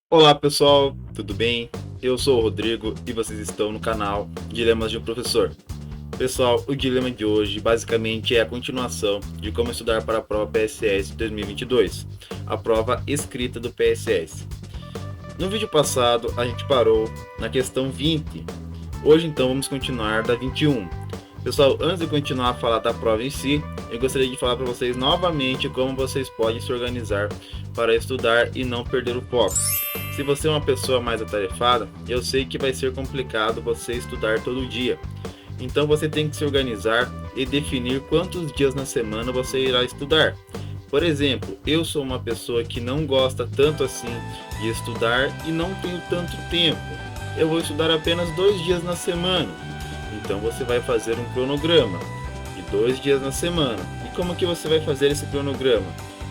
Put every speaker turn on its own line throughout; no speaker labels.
Olá pessoal, tudo bem? Eu sou o Rodrigo e vocês estão no canal Dilemas de um Professor. Pessoal, o dilema de hoje basicamente é a continuação de como estudar para a prova PSS 2022, a prova escrita do PSS. No vídeo passado a gente parou na questão 20, hoje então vamos continuar da 21. Pessoal, antes de continuar a falar da prova em si, eu gostaria de falar para vocês novamente como vocês podem se organizar para estudar e não perder o foco. Se você é uma pessoa mais atarefada, eu sei que vai ser complicado você estudar todo dia. Então você tem que se organizar e definir quantos dias na semana você irá estudar. Por exemplo, eu sou uma pessoa que não gosta tanto assim de estudar e não tenho tanto tempo. Eu vou estudar apenas 2 dias na semana. Então você vai fazer um cronograma de 2 dias na semana. E como que você vai fazer esse cronograma?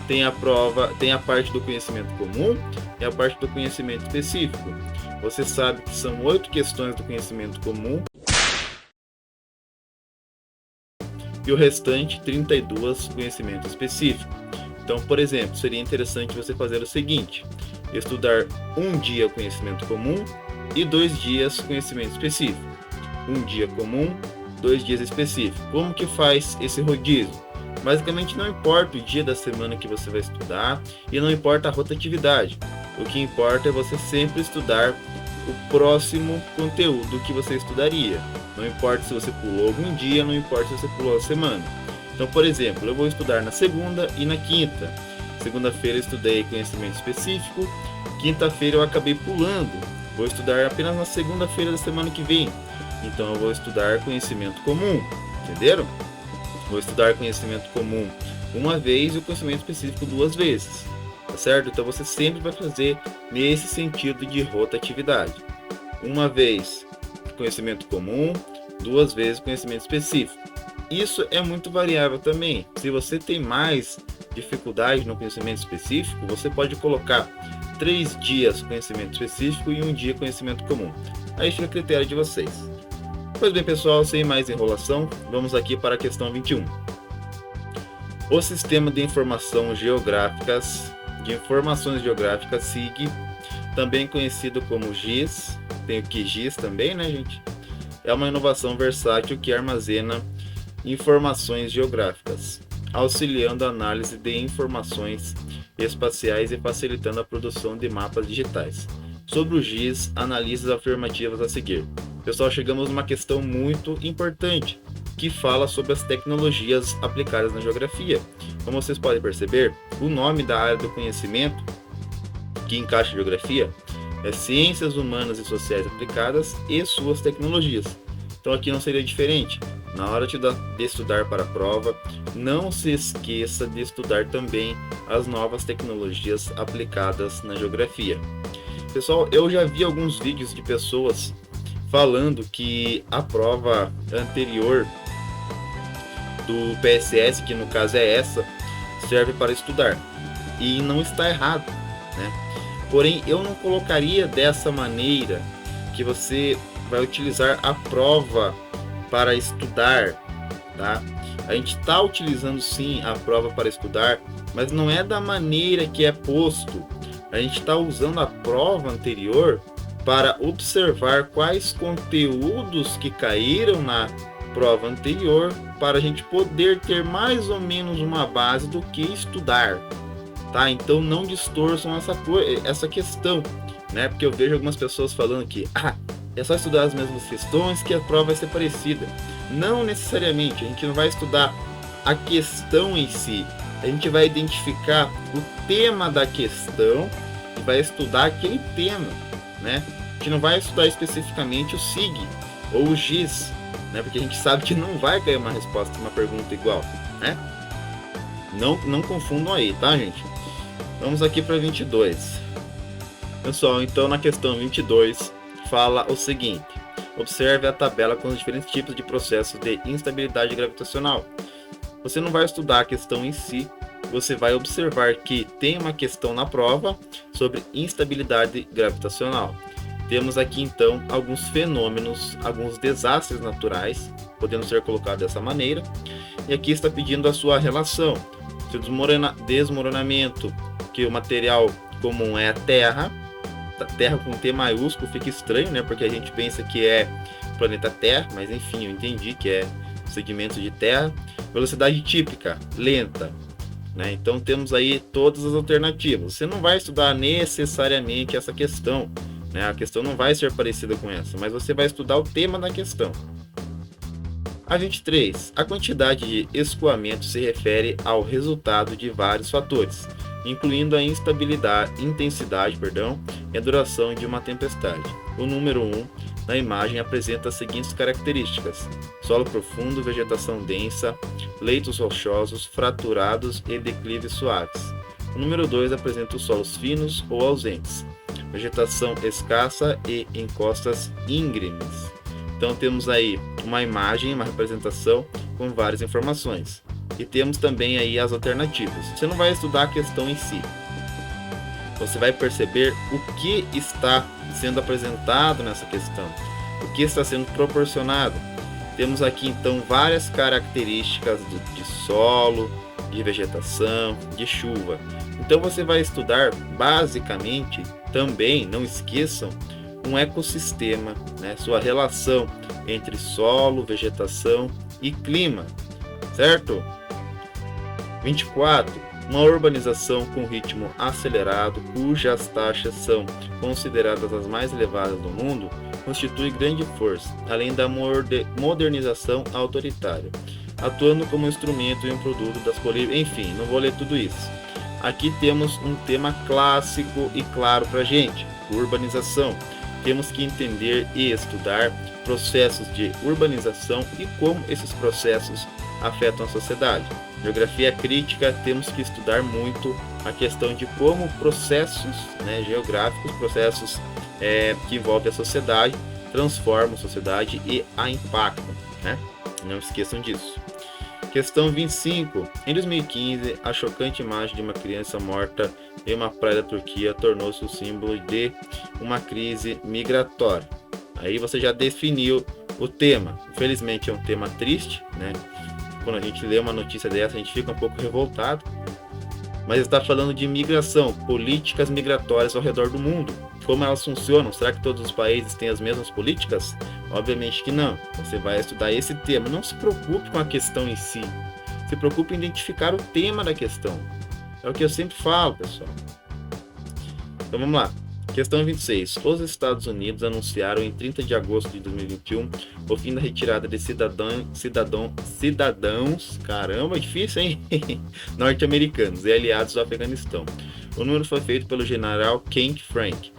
Tem a prova, tem a parte do conhecimento comum e a parte do conhecimento específico. Você sabe que são 8 questões do conhecimento comum e o restante 32 conhecimento específico. Então, por exemplo, seria interessante você fazer o seguinte: estudar um dia conhecimento comum e 2 dias conhecimento específico. Um dia comum, 2 dias específico. Como que faz esse rodízio? Basicamente não importa o dia da semana que você vai estudar e não importa a rotatividade. O que importa é você sempre estudar o próximo conteúdo que você estudaria. Não importa se você pulou algum dia, não importa se você pulou a semana. Então, por exemplo, eu vou estudar na segunda e na quinta. Segunda-feira eu estudei conhecimento específico, quinta-feira eu acabei pulando. Vou estudar apenas na segunda-feira da semana que vem. Então eu vou estudar conhecimento comum, entenderam? Vou estudar conhecimento comum uma vez e o conhecimento específico 2 vezes, tá certo? Então você sempre vai fazer nesse sentido de rotatividade. Uma vez conhecimento comum, 2 vezes conhecimento específico. Isso é muito variável também. Se você tem mais dificuldade no conhecimento específico, você pode colocar 3 dias conhecimento específico e um dia conhecimento comum. Aí fica a critério de vocês. Pois bem, pessoal, sem mais enrolação, vamos aqui para a questão 21. O Sistema de Informações Geográficas, SIG, também conhecido como GIS, tem o QGIS também, né, gente? É uma inovação versátil que armazena informações geográficas, auxiliando a análise de informações espaciais e facilitando a produção de mapas digitais. Sobre o GIS, analise as afirmativas a seguir. Pessoal, chegamos numa questão muito importante, que fala sobre as tecnologias aplicadas na geografia. Como vocês podem perceber, o nome da área do conhecimento que encaixa a geografia é Ciências Humanas e Sociais Aplicadas e suas tecnologias. Então aqui não seria diferente. Na hora de estudar para a prova, não se esqueça de estudar também as novas tecnologias aplicadas na geografia. Pessoal, eu já vi alguns vídeos de pessoas falando que a prova anterior do PSS, que no caso é essa, serve para estudar. E não está errado, né? Porém, eu não colocaria dessa maneira que você vai utilizar a prova para estudar, tá? A gente está utilizando sim a prova para estudar, mas não é da maneira que é posto. A gente está usando a prova anterior para observar quais conteúdos que caíram na prova anterior, para a gente poder ter mais ou menos uma base do que estudar, tá? Então não distorçam essa questão, né? Porque eu vejo algumas pessoas falando que é só estudar as mesmas questões que a prova vai ser parecida. Não necessariamente, a gente não vai estudar a questão em si, a gente vai identificar o tema da questão e vai estudar aquele tema, né? A gente não vai estudar especificamente o SIG ou o GIS, né? Porque a gente sabe que não vai cair uma resposta, uma pergunta igual, né? Não confundam aí, tá, gente? Vamos aqui para 22. Pessoal, então na questão 22 fala o seguinte: observe a tabela com os diferentes tipos de processos de instabilidade gravitacional. Você não vai estudar a questão em si, você vai observar que tem uma questão na prova sobre instabilidade gravitacional. Temos aqui então alguns fenômenos, alguns desastres naturais, podendo ser colocados dessa maneira, e aqui está pedindo a sua relação. Se o desmoronamento, que o material comum é a Terra, Terra com T maiúsculo fica estranho, né? Porque a gente pensa que é planeta Terra, mas enfim, eu entendi que é segmento de Terra. Velocidade típica, lenta, né? Então temos aí todas as alternativas. Você não vai estudar necessariamente essa questão, né? A questão não vai ser parecida com essa, mas você vai estudar o tema da questão. A 23. A quantidade de escoamento se refere ao resultado de vários fatores, incluindo a intensidade e a duração de uma tempestade. O número 1 na imagem apresenta as seguintes características: solo profundo, vegetação densa, leitos rochosos, fraturados e declives suaves. O número 2 apresenta os solos finos ou ausentes, vegetação escassa e encostas íngremes. Então temos aí uma imagem, uma representação com várias informações. E temos também aí as alternativas. Você não vai estudar a questão em si. Você vai perceber o que está sendo apresentado nessa questão, o que está sendo proporcionado. Temos aqui então várias características de solo, de vegetação, de chuva. Então você vai estudar basicamente também, não esqueçam, um ecossistema, né? Sua relação entre solo, vegetação e clima, certo? 24. Uma urbanização com ritmo acelerado, cujas taxas são consideradas as mais elevadas do mundo, constitui grande força, além da modernização autoritária, atuando como instrumento e um produto das políticas. Enfim, não vou ler tudo isso. Aqui temos um tema clássico e claro para a gente: urbanização. Temos que entender e estudar processos de urbanização e como esses processos afetam a sociedade. Geografia crítica, temos que estudar muito a questão de como processos, né, geográficos, processos que envolvem a sociedade, transformam a sociedade e a impactam, né? Não esqueçam disso. Questão 25. Em 2015, a chocante imagem de uma criança morta em uma praia da Turquia tornou-se o símbolo de uma crise migratória. Aí você já definiu o tema. Infelizmente é um tema triste, né? Quando a gente lê uma notícia dessa, a gente fica um pouco revoltado. Mas está falando de migração, políticas migratórias ao redor do mundo. Como elas funcionam? Será que todos os países têm as mesmas políticas? Obviamente que não. Você vai estudar esse tema. Não se preocupe com a questão em si. Se preocupe em identificar o tema da questão. É o que eu sempre falo, pessoal. Então vamos lá. Questão 26. Os Estados Unidos anunciaram em 30 de agosto de 2021 o fim da retirada de cidadãos, caramba, difícil, hein? norte-americanos e aliados do Afeganistão. O número foi feito pelo general Ken Frank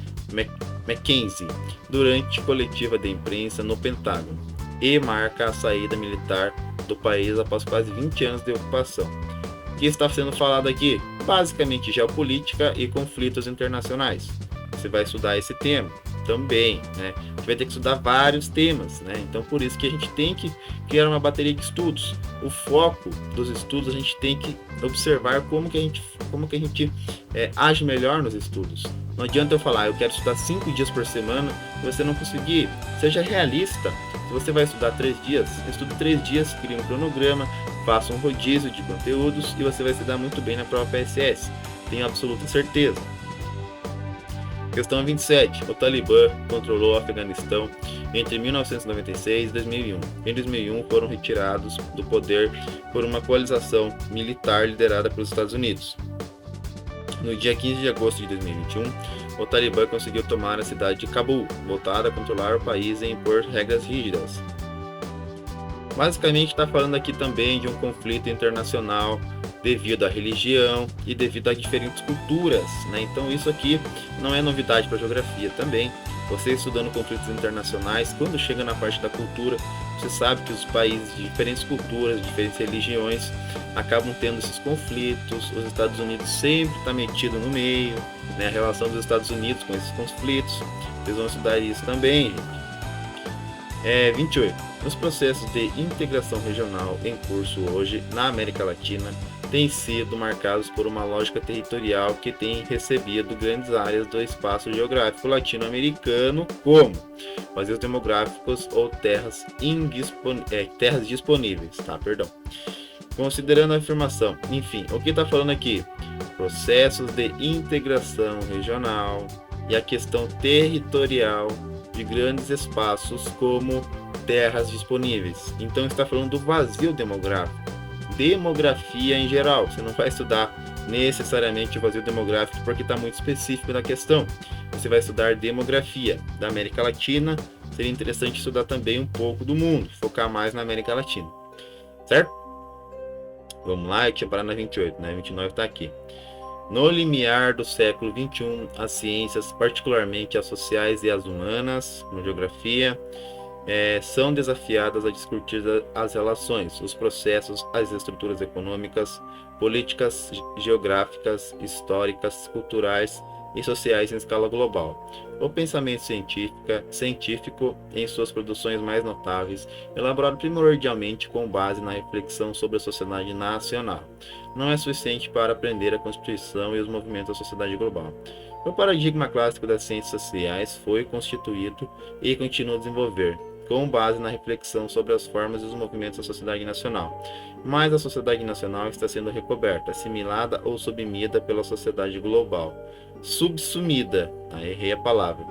McKenzie durante coletiva de imprensa no Pentágono e marca a saída militar do país após quase 20 anos de ocupação. O que está sendo falado aqui? Basicamente geopolítica e conflitos internacionais. Você vai estudar esse tema também, né? A gente vai ter que estudar vários temas, né? Então por isso que a gente tem que criar uma bateria de estudos. O foco dos estudos, a gente tem que observar como que a gente age melhor nos estudos. Não adianta eu falar, eu quero estudar 5 dias por semana e você não conseguir. Seja realista. Se você vai estudar 3 dias, estude 3 dias, crie um cronograma, faça um rodízio de conteúdos e você vai se dar muito bem na prova PSS. Tenho absoluta certeza. Questão 27. O Talibã controlou o Afeganistão entre 1996 e 2001. Em 2001 foram retirados do poder por uma coalização militar liderada pelos Estados Unidos. No dia 15 de agosto de 2021, o Talibã conseguiu tomar a cidade de Cabul, voltada a controlar o país e impor regras rígidas. Basicamente está falando aqui também de um conflito internacional devido à religião e devido a diferentes culturas, né? Então isso aqui não é novidade para a geografia também. Você estudando conflitos internacionais, quando chega na parte da cultura, você sabe que os países de diferentes culturas, diferentes religiões, acabam tendo esses conflitos. Os Estados Unidos sempre está metido no meio, né? A relação dos Estados Unidos com esses conflitos. Vocês vão estudar isso também, gente. 28. Os processos de integração regional em curso hoje na América Latina têm sido marcados por uma lógica territorial que tem recebido grandes áreas do espaço geográfico latino-americano, como vazios demográficos ou terras disponíveis. Considerando a afirmação, enfim, o que está falando aqui? Processos de integração regional, e a questão territorial de grandes espaços como terras disponíveis. Então está falando do vazio demográfico. Demografia em geral, você não vai estudar necessariamente o vazio demográfico porque está muito específico na questão. Você vai estudar demografia da América Latina, seria interessante estudar também um pouco do mundo, focar mais na América Latina, certo? Vamos lá, eu tinha parado na 28, né? 29 está aqui. No limiar do século XXI, as ciências, particularmente as sociais e as humanas, como geografia, são desafiadas a discutir as relações, os processos, as estruturas econômicas, políticas, geográficas, históricas, culturais e sociais em escala global. O pensamento científico, em suas produções mais notáveis, elaborado primordialmente com base na reflexão sobre a sociedade nacional, não é suficiente para aprender a constituição e os movimentos da sociedade global. O paradigma clássico das ciências sociais foi constituído e continua a desenvolver, com base na reflexão sobre as formas e os movimentos da sociedade nacional. Mas a sociedade nacional está sendo recoberta, assimilada ou submida pela sociedade global. Subsumida, errei a palavra.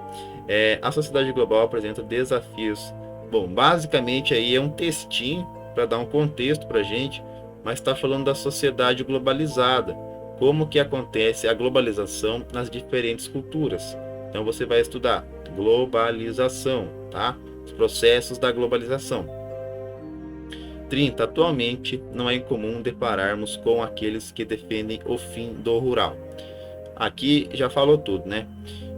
A sociedade global apresenta desafios. Bom, basicamente aí é um textinho para dar um contexto para a gente, mas está falando da sociedade globalizada, como que acontece a globalização nas diferentes culturas. Então você vai estudar globalização, tá? Os processos da globalização. 30. Atualmente, não é incomum depararmos com aqueles que defendem o fim do rural. Aqui já falou tudo, né?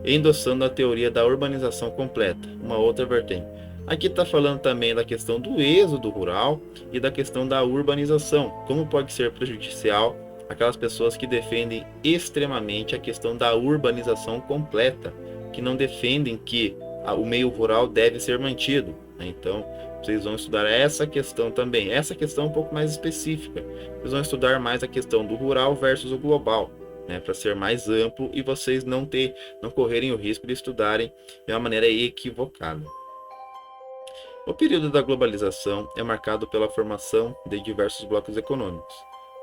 Endossando a teoria da urbanização completa, uma outra vertente. Aqui está falando também da questão do êxodo rural e da questão da urbanização, como pode ser prejudicial aquelas pessoas que defendem extremamente a questão da urbanização completa, que não defendem que o meio rural deve ser mantido, né? Então, vocês vão estudar essa questão também. Essa questão é um pouco mais específica. Vocês vão estudar mais a questão do rural versus o global, né? Para ser mais amplo e vocês não correrem o risco de estudarem de uma maneira equivocada. O período da globalização é marcado pela formação de diversos blocos econômicos.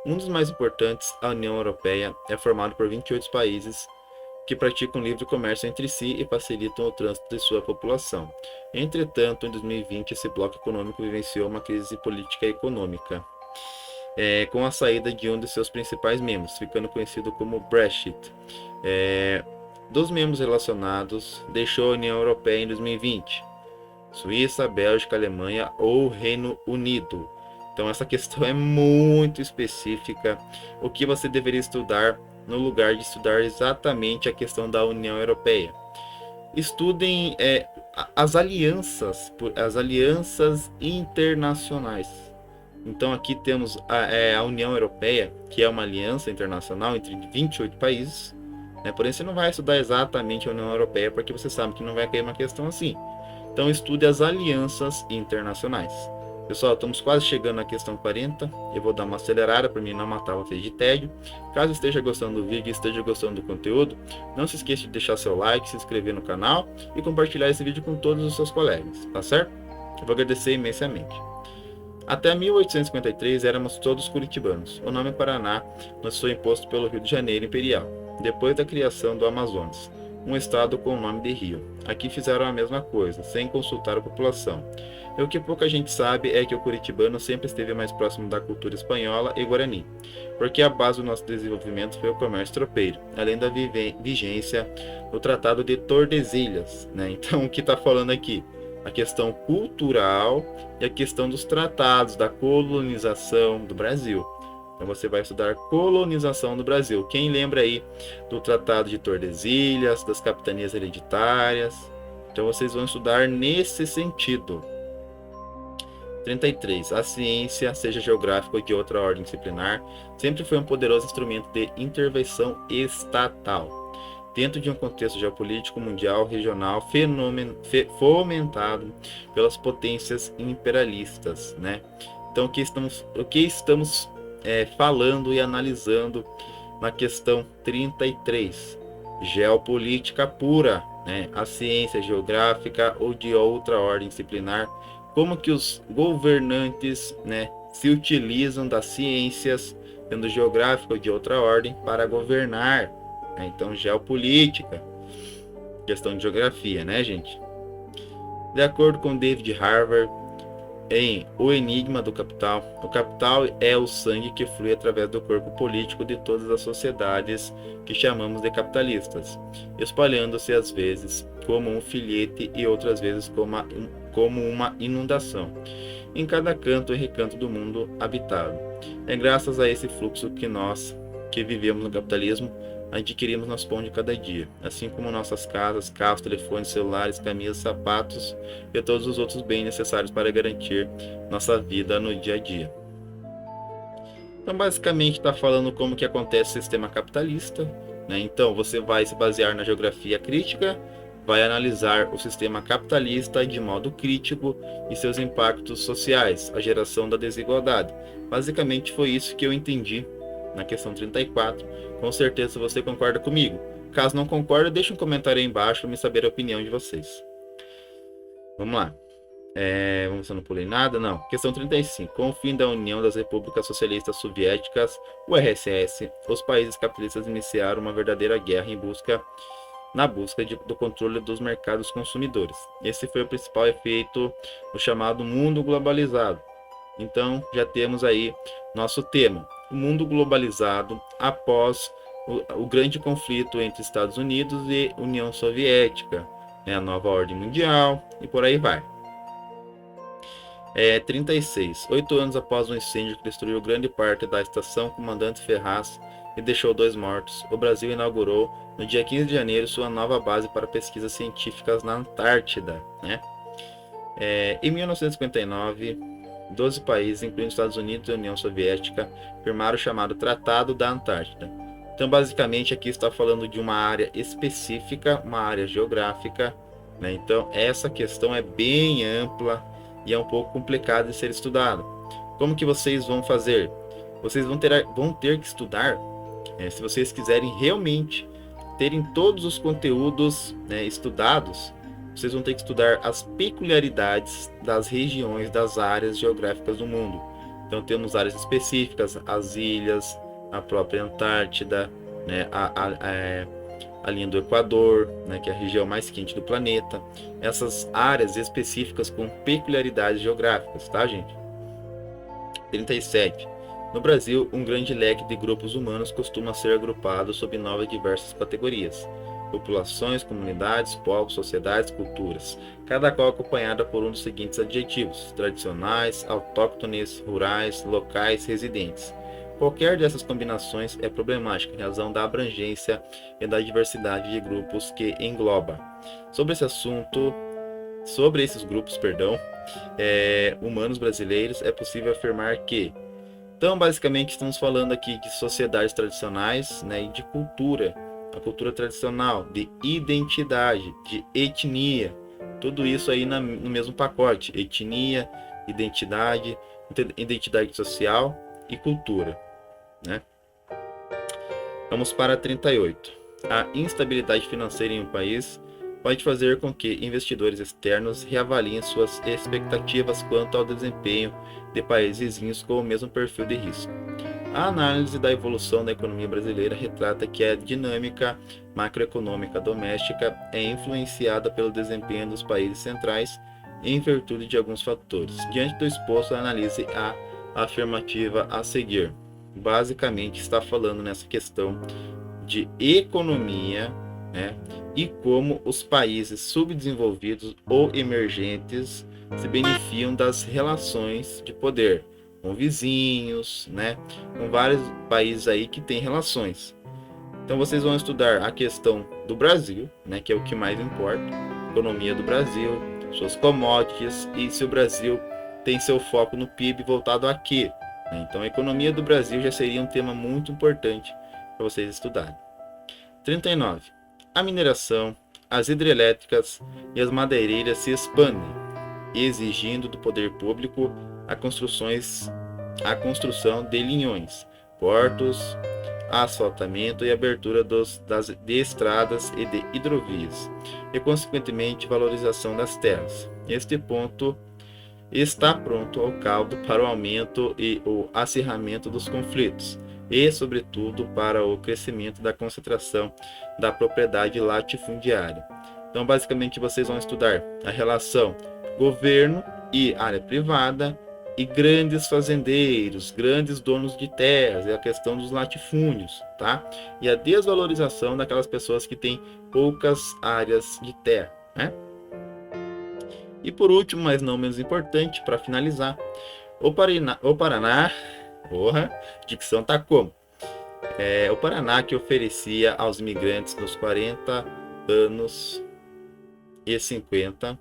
Um dos mais importantes, a União Europeia, é formado por 28 países que praticam livre comércio entre si e facilitam o trânsito de sua população. Entretanto, em 2020, esse bloco econômico vivenciou uma crise política e econômica, com a saída de um de seus principais membros, ficando conhecido como Brexit. Dos membros relacionados, deixou a União Europeia em 2020. Suíça, Bélgica, Alemanha ou Reino Unido. Então essa questão é muito específica. O que você deveria estudar no lugar de estudar exatamente a questão da União Europeia? Estudem as alianças internacionais. Então aqui temos a União Europeia, que é uma aliança internacional entre 28 países. Porém você não vai estudar exatamente a União Europeia, porque você sabe que não vai cair uma questão assim. Então estude as alianças internacionais. Pessoal, estamos quase chegando na questão 40. Eu vou dar uma acelerada para mim não matar vocês de tédio. Caso esteja gostando do vídeo e esteja gostando do conteúdo, não se esqueça de deixar seu like, se inscrever no canal e compartilhar esse vídeo com todos os seus colegas, tá certo? Eu vou agradecer imensamente. Até 1853 éramos todos curitibanos. O nome Paraná nos foi imposto pelo Rio de Janeiro Imperial, depois da criação do Amazonas, um estado com o nome de Rio. Aqui fizeram a mesma coisa, sem consultar a população. E o que pouca gente sabe é que o curitibano sempre esteve mais próximo da cultura espanhola e guarani, porque a base do nosso desenvolvimento foi o comércio tropeiro, além da vigência do Tratado de Tordesilhas, né? Então, o que está falando aqui? A questão cultural e a questão dos tratados, da colonização do Brasil. Então você vai estudar colonização do Brasil. Quem lembra aí do Tratado de Tordesilhas, das capitanias hereditárias? Então vocês vão estudar nesse sentido. 33. A ciência, seja geográfica ou de outra ordem disciplinar, sempre foi um poderoso instrumento de intervenção estatal, dentro de um contexto geopolítico mundial, regional, fomentado pelas potências imperialistas, né? Então, o que estamos falando e analisando na questão 33? Geopolítica pura, né? A ciência geográfica ou de outra ordem disciplinar, como que os governantes, né, se utilizam das ciências, sendo geográfica ou de outra ordem, para governar. Então, geopolítica. questão de geografia, né, gente? De acordo com David Harvard, em O Enigma do Capital, o capital é o sangue que flui através do corpo político de todas as sociedades que chamamos de capitalistas, espalhando-se às vezes como um filete e outras vezes como uma inundação, em cada canto e recanto do mundo habitado. É graças a esse fluxo que nós, que vivemos no capitalismo, adquirimos nosso pão de cada dia, assim como nossas casas, carros, telefones, celulares, camisas, sapatos e todos os outros bens necessários para garantir nossa vida no dia a dia. Então, basicamente, está falando como que acontece o sistema capitalista, né? Então, você vai se basear na geografia crítica, vai analisar o sistema capitalista de modo crítico e seus impactos sociais, a geração da desigualdade. Basicamente, foi isso que eu entendi na questão 34. Com certeza você concorda comigo. Caso não concorde, deixe um comentário aí embaixo para me saber a opinião de vocês. Vamos lá. Vamos ver se eu não pulei nada. Não. Questão 35. Com o fim da União das Repúblicas Socialistas Soviéticas, o RSS, os países capitalistas iniciaram uma verdadeira guerra na busca do controle dos mercados consumidores. Esse foi o principal efeito do chamado mundo globalizado. Então, já temos aí nosso tema, o mundo globalizado após o grande conflito entre Estados Unidos e União Soviética, né, a nova ordem mundial e por aí vai. 36. 8 anos após o incêndio que destruiu grande parte da estação Comandante Ferraz e deixou 2 mortos, o Brasil inaugurou no dia 15 de janeiro sua nova base para pesquisas científicas na Antártida, né? Em 1959, 12 países, incluindo Estados Unidos e União Soviética, firmaram o chamado Tratado da Antártida. Então, basicamente, aqui está falando de uma área específica, uma área geográfica, né? Então, essa questão é bem ampla e é um pouco complicada de ser estudada. Como que vocês vão fazer? Vocês vão ter que estudar, se vocês quiserem realmente terem todos os conteúdos, né, estudados, vocês vão ter que estudar as peculiaridades das regiões, das áreas geográficas do mundo. Então temos áreas específicas, as ilhas, a própria Antártida, né, a linha do Equador, né, que é a região mais quente do planeta. Essas áreas específicas com peculiaridades geográficas, tá, gente? 37. No Brasil, um grande leque de grupos humanos costuma ser agrupado sob 9 diversas categorias: populações, comunidades, povos, sociedades, culturas, cada qual acompanhada por um dos seguintes adjetivos: tradicionais, autóctones, rurais, locais, residentes. Qualquer dessas combinações é problemática em razão da abrangência e da diversidade de grupos que engloba. Sobre esses grupos, humanos brasileiros, é possível afirmar que, então, basicamente, estamos falando aqui de sociedades tradicionais, né, e de cultura, a cultura tradicional, de identidade, de etnia, tudo isso aí no mesmo pacote: etnia, identidade social e cultura, né? Vamos para 38. A instabilidade financeira em um país pode fazer com que investidores externos reavaliem suas expectativas quanto ao desempenho de países vizinhos com o mesmo perfil de risco. A análise da evolução da economia brasileira retrata que a dinâmica macroeconômica doméstica é influenciada pelo desempenho dos países centrais em virtude de alguns fatores. Diante do exposto, analise a afirmativa a seguir. Basicamente, está falando nessa questão de economia, né, e como os países subdesenvolvidos ou emergentes se beneficiam das relações de poder com vizinhos, né, com vários países aí que têm relações. Então vocês vão estudar a questão do Brasil, né, que é o que mais importa, economia do Brasil, suas commodities, e se o Brasil tem seu foco no PIB voltado a quê? Então a economia do Brasil já seria um tema muito importante para vocês estudarem. 39. A mineração, as hidrelétricas e as madeireiras se expandem, exigindo do poder público a construção de linhões, portos, asfaltamento e abertura de estradas e de hidrovias, e consequentemente valorização das terras. Este ponto está pronto ao caldo para o aumento e o acirramento dos conflitos, e, sobretudo, para o crescimento da concentração da propriedade latifundiária. Então, basicamente, vocês vão estudar a relação governo e área privada e grandes fazendeiros, grandes donos de terras, e a questão dos latifúndios, tá? E a desvalorização daquelas pessoas que têm poucas áreas de terra, né? E por último, mas não menos importante, para finalizar, o Paraná, porra, dicção tá como? O Paraná que oferecia aos imigrantes nos 40 anos e 50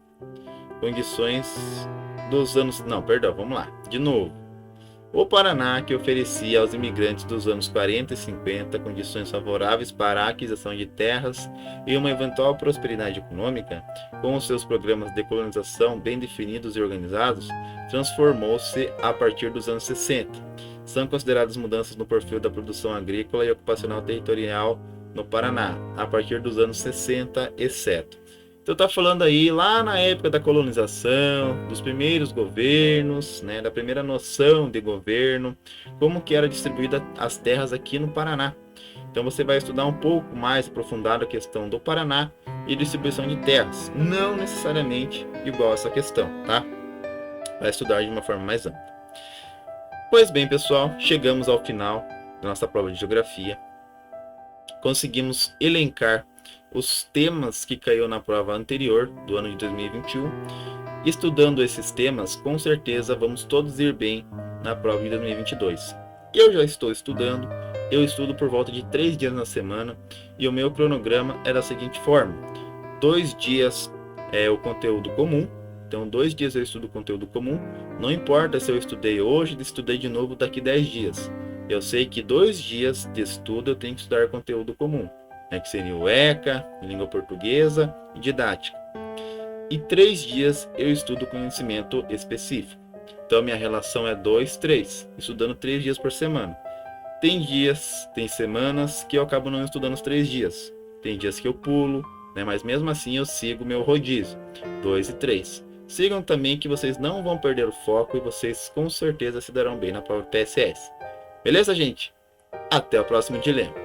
condições dos anos... Não, perdão, vamos lá, de novo. O Paraná que oferecia aos imigrantes dos anos 40 e 50 condições favoráveis para a aquisição de terras e uma eventual prosperidade econômica, com os seus programas de colonização bem definidos e organizados, transformou-se a partir dos anos 60. São consideradas mudanças no perfil da produção agrícola e ocupacional territorial no Paraná, a partir dos anos 60, exceto. Então tá falando aí lá na época da colonização, dos primeiros governos, né, da primeira noção de governo, como que era distribuída as terras aqui no Paraná. Então você vai estudar um pouco mais aprofundado a questão do Paraná e distribuição de terras, não necessariamente igual a essa questão, tá? Vai estudar de uma forma mais ampla. Pois bem, pessoal, chegamos ao final da nossa prova de geografia. Conseguimos elencar os temas que caiu na prova anterior do ano de 2021. Estudando esses temas, com certeza vamos todos ir bem na prova de 2022. Eu já estou estudando, eu estudo por volta de 3 dias na semana e o meu cronograma é da seguinte forma: 2 dias é o conteúdo comum, então 2 dias eu estudo conteúdo comum, não importa se eu estudei hoje, estudei de novo daqui 10 dias. Eu sei que 2 dias de estudo eu tenho que estudar conteúdo comum, que seria o ECA, língua portuguesa e didática. E 3 dias eu estudo conhecimento específico. Então minha relação é 2, 3, estudando 3 dias por semana. Tem semanas que eu acabo não estudando os 3 dias. Tem dias que eu pulo, mas mesmo assim eu sigo meu rodízio, 2 e 3. Sigam também que vocês não vão perder o foco e vocês com certeza se darão bem na prova PSS. Beleza, gente? Até o próximo dilema.